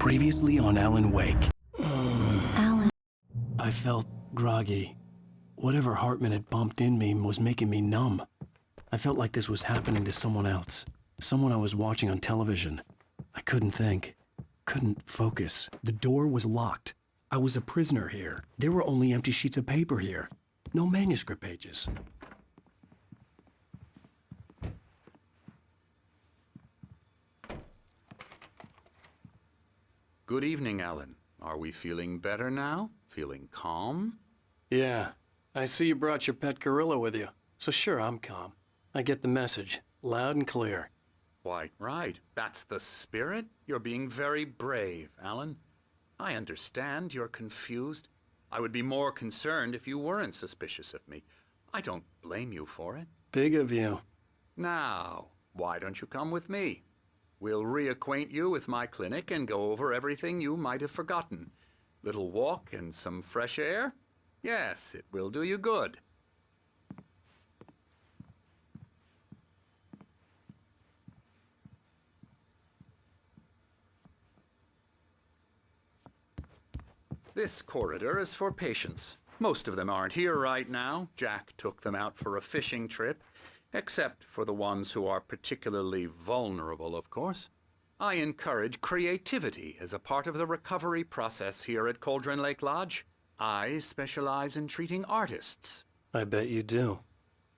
Previously on Alan Wake. Alan. I felt groggy. Whatever Hartman had bumped in me was making me numb. I felt like this was happening to someone else. Someone I was watching on television. I couldn't think. Couldn't focus. The door was locked. I was a prisoner here. There were only empty sheets of paper here. No manuscript pages. Good evening, Alan. Are we feeling better now? Feeling calm? Yeah. I see you brought your pet gorilla with you. So sure, I'm calm. I get the message. Loud and clear. Quite right. That's the spirit. You're being very brave, Alan. I understand you're confused. I would be more concerned if you weren't suspicious of me. I don't blame you for it. Big of you. Now, why don't you come with me? We'll reacquaint you with my clinic and go over everything you might have forgotten. Little walk and some fresh air? Yes, it will do you good. This corridor is for patients. Most of them aren't here right now. Jack took them out for a fishing trip, except for the ones who are particularly vulnerable, of course. I encourage creativity as a part of the recovery process here at Cauldron Lake Lodge. I specialize in treating artists. I bet you do.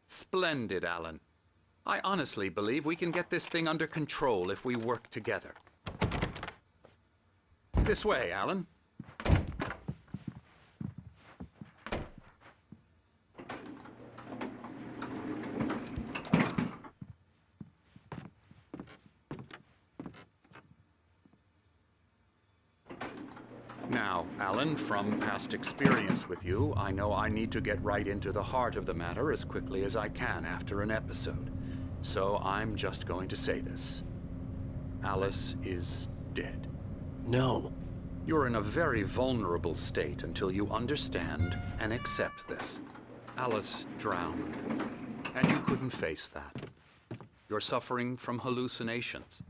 Splendid, Alan. I honestly believe we can get this thing under control if we work together. This way, Alan. Now, Alan, from past experience with you, I know I need to get right into the heart of the matter as quickly as I can after an episode. So I'm just going to say this. Alice is dead. No. You're in a very vulnerable state until you understand and accept this. Alice drowned, and you couldn't face that. You're suffering from hallucinations,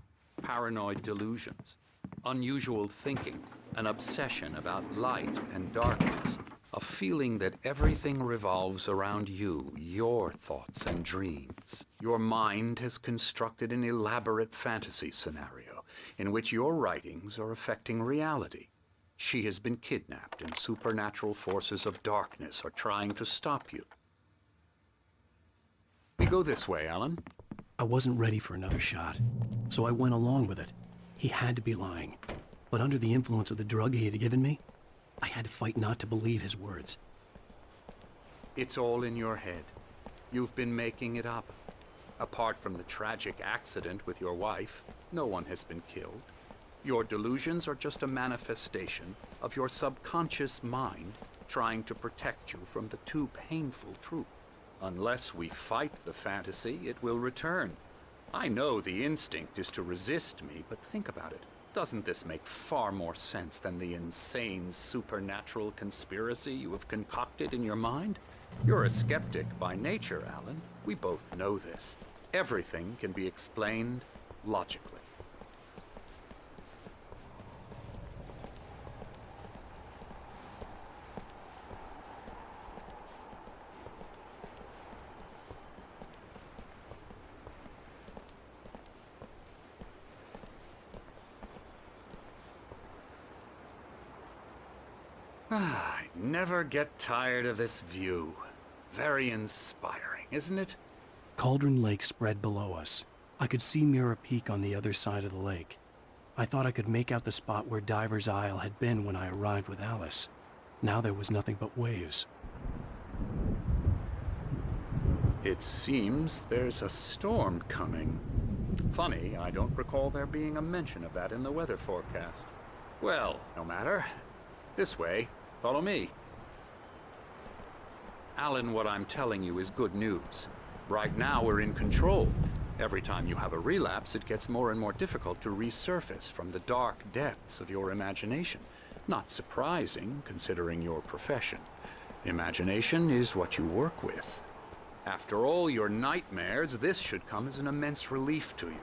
paranoid delusions, unusual thinking, an obsession about light and darkness, a feeling that everything revolves around you, your thoughts and dreams. Your mind has constructed an elaborate fantasy scenario in which your writings are affecting reality. She has been kidnapped and supernatural forces of darkness are trying to stop you. We go this way, Alan. I wasn't ready for another shot, so I went along with it. He had to be lying. But under the influence of the drug he had given me, I had to fight not to believe his words. It's all in your head. You've been making it up. Apart from the tragic accident with your wife, no one has been killed. Your delusions are just a manifestation of your subconscious mind trying to protect you from the too painful truth. Unless we fight the fantasy, it will return. I know the instinct is to resist me, but think about it. Doesn't this make far more sense than the insane supernatural conspiracy you have concocted in your mind? You're a skeptic by nature, Alan. We both know this. Everything can be explained logically. I never get tired of this view. Very inspiring, isn't it? Cauldron Lake spread below us. I could see Mirror Peak on the other side of the lake. I thought I could make out the spot where Diver's Isle had been when I arrived with Alice. Now there was nothing but waves. It seems there's a storm coming. Funny, I don't recall there being a mention of that in the weather forecast. Well, no matter. This way. Follow me. Alan, what I'm telling you is good news. Right now, we're in control. Every time you have a relapse, it gets more and more difficult to resurface from the dark depths of your imagination. Not surprising, considering your profession. Imagination is what you work with. After all your nightmares, this should come as an immense relief to you.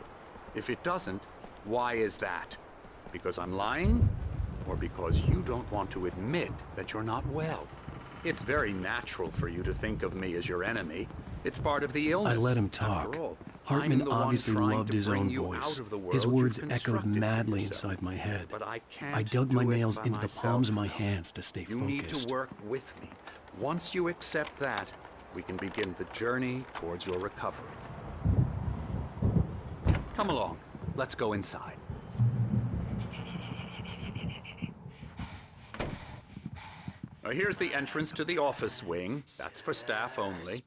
If it doesn't, why is that? Because I'm lying? Or because you don't want to admit that you're not well? It's very natural for you to think of me as your enemy. It's part of the illness. I let him talk. After all, Hartman I'm the one obviously trying loved to his bring own you voice. out of the world His words you've echoed constructed for madly yourself. inside my head. But I can't I dug do my it nails by into the myself. palms of my hands to stay You focused. need to work with me. Once you accept that, we can begin the journey towards your recovery. Come along. Let's go inside. Now, here's the entrance to the office wing. That's for staff only.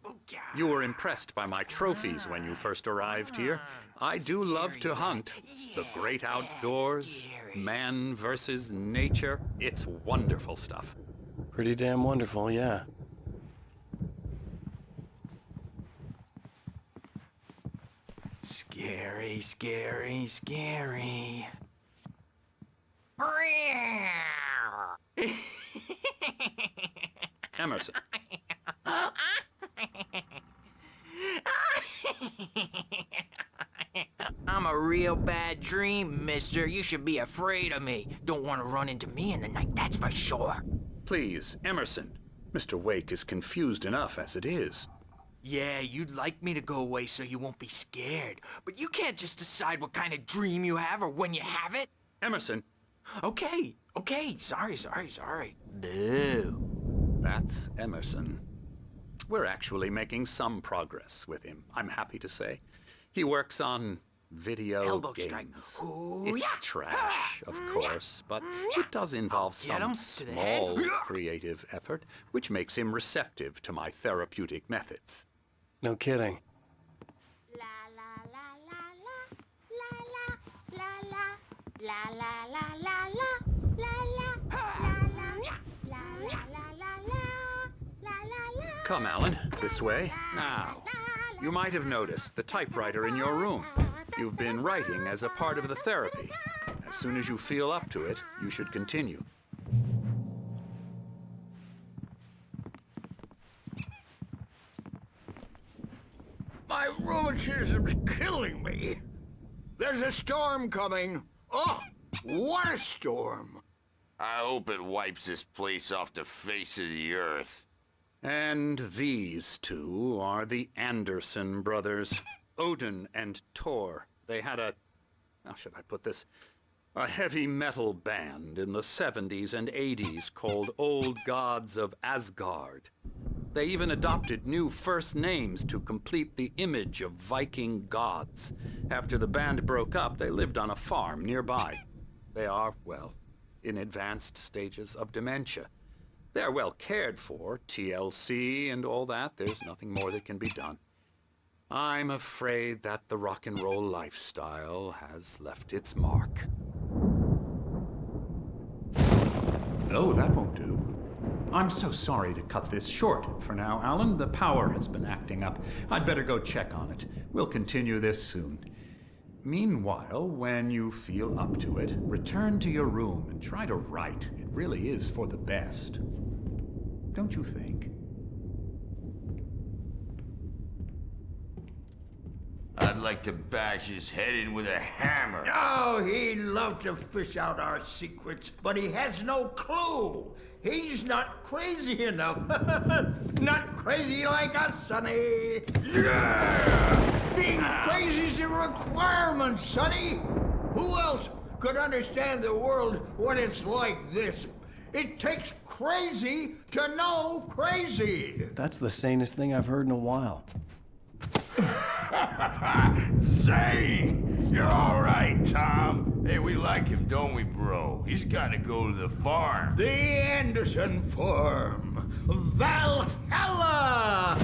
You were impressed by my trophies when you first arrived here. I do love to hunt. The great outdoors, man versus nature. It's wonderful stuff. Pretty damn wonderful, yeah. Scary, scary, scary. Emerson. I'm a real bad dream, mister. You should be afraid of me. Don't want to run into me in the night, that's for sure. Please, Emerson. Mr. Wake is confused enough as it is. Yeah, you'd like me to go away so you won't be scared. But you can't just decide what kind of dream you have or when you have it. Emerson. Okay, sorry. Boo. That's Emerson. We're actually making some progress with him, I'm happy to say. He works on video Elbow games. strike. Ooh, It's yeah. trash, of course, but it does involve Get him some to the head. small creative effort, which makes him receptive to my therapeutic methods. No kidding. La la la la la la la la la la la la la la la. Come, Alan, this way. Now, you might have noticed the typewriter in your room. You've been writing as a part of the therapy. As soon as you feel up to it, you should continue. My rheumatism's killing me. There's a storm coming. Oh, what a storm. I hope it wipes this place off the face of the earth. And these two are the Anderson brothers, Odin and Tor. They had how should I put this? A heavy metal band in the 70s and 80s called Old Gods of Asgard. They even adopted new first names to complete the image of Viking gods. After the band broke up, they lived on a farm nearby. They are, well, in advanced stages of dementia. They're well cared for, TLC and all that. There's nothing more that can be done. I'm afraid that the rock and roll lifestyle has left its mark. Oh, that won't do. I'm so sorry to cut this short for now, Alan. The power has been acting up. I'd better go check on it. We'll continue this soon. Meanwhile, when you feel up to it, return to your room and try to write. It really is for the best. Don't you think? I'd like to bash his head in with a hammer. Oh, he'd love to fish out our secrets, but he has no clue. He's not crazy enough. Not crazy like us, Sonny. Yeah! Being crazy's a requirement, Sonny. Who else could understand the world when it's like this? It takes crazy to know crazy. That's the sanest thing I've heard in a while. Zane! You're all right, Tom. Hey, we like him, don't we, bro? He's got to go to the farm. The Anderson Farm. Valhalla!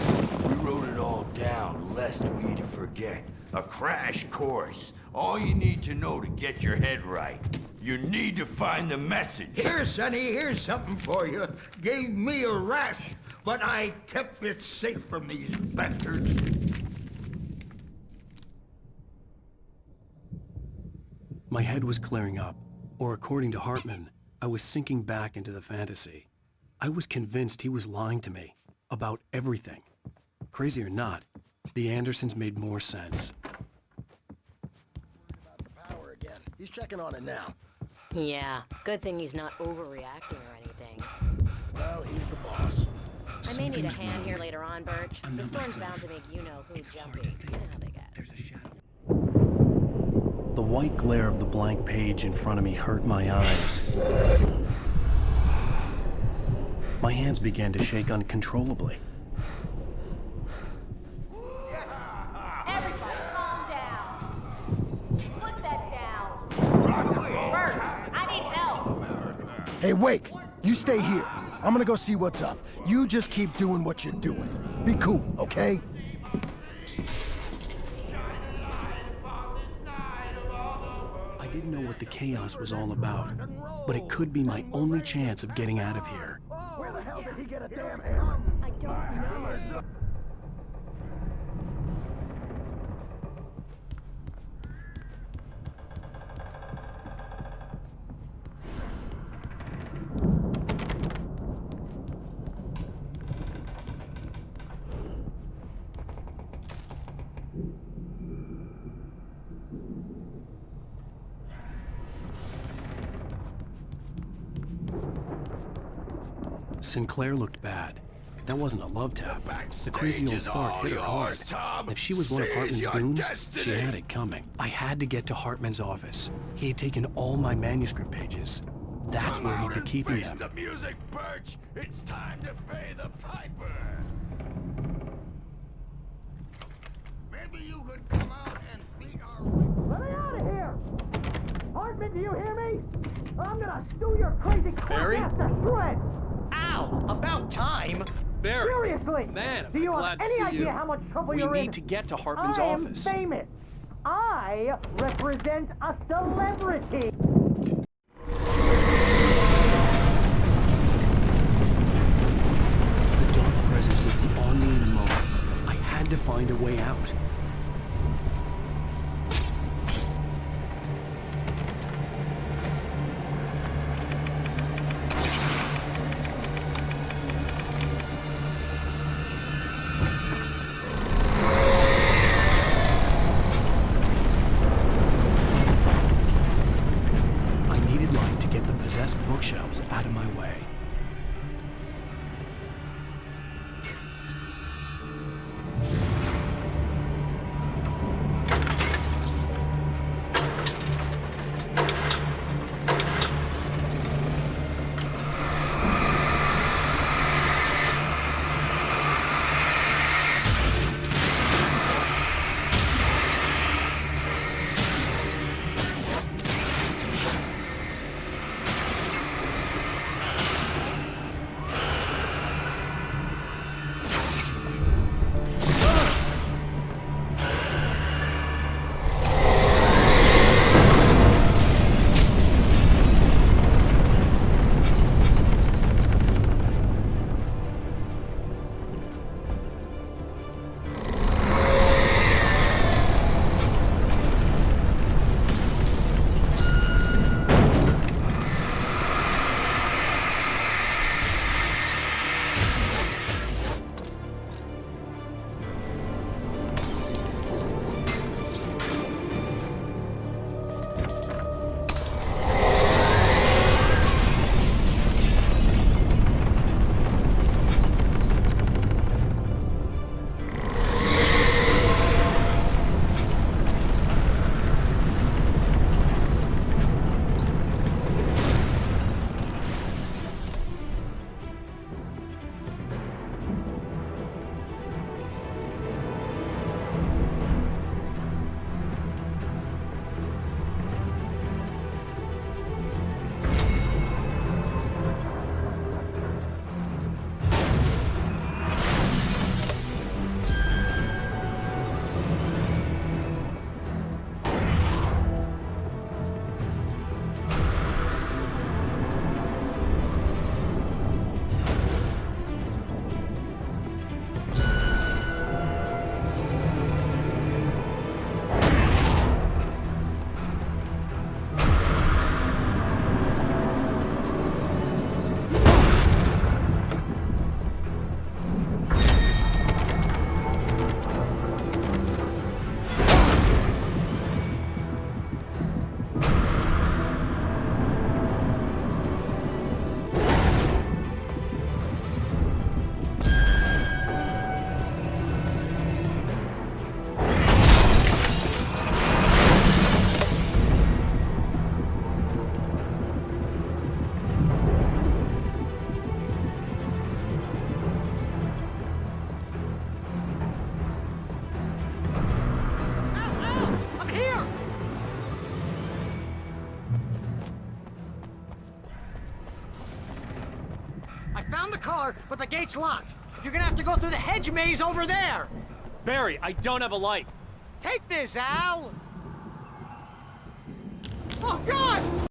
We wrote it all down, lest we'd forget. A crash course. All you need to know to get your head right. You need to find the message. Here, Sonny, here's something for you. Gave me a rash, but I kept it safe from these bastards. My head was clearing up, or according to Hartman, I was sinking back into the fantasy. I was convinced he was lying to me about everything. Crazy or not, the Andersons made more sense. About the power again. He's checking on it now. Yeah, good thing he's not overreacting or anything. Well, he's the boss. I may need a hand here later on, Birch. I'm The not storm's myself. bound to make you-know-who It's hard jumpy. to You think. know how they get. There's a shadow. The white glare of the blank page in front of me hurt my eyes. My hands began to shake uncontrollably. Everybody, calm down. Put that down. Bert, I need help. Hey, Wake, you stay here. I'm gonna go see what's up. You just keep doing what you're doing. Be cool, okay? I didn't know what the chaos was all about, but it could be my only chance of getting out of here. Where the hell did he get a damn hammer? I don't know. Sinclair looked bad. That wasn't a love tap. The crazy old fart hit her hard. If she was one of Hartman's goons, she had it coming. I had to get to Hartman's office. He had taken all my manuscript pages. That's where he'd be keeping them. The music, Birch. It's time to pay the piper. Maybe you could come out and beat our... Let me out of here! Hartman, do you hear me? I'm gonna stew your crazy Barry? crap ass to shreds! Ow! About time! Barry! Seriously! Man, I'm do you glad have to any see idea you. how much trouble We you're in? need to get to Hartman's I office. am famous! I represent a celebrity! The dark presence would be on me in a moment. I had to find a way out. I needed light to get the possessed bookshelves out of my way. found the car, but the gate's locked. You're gonna have to go through the hedge maze over there. Barry, I don't have a light. Take this, Al. Oh, God!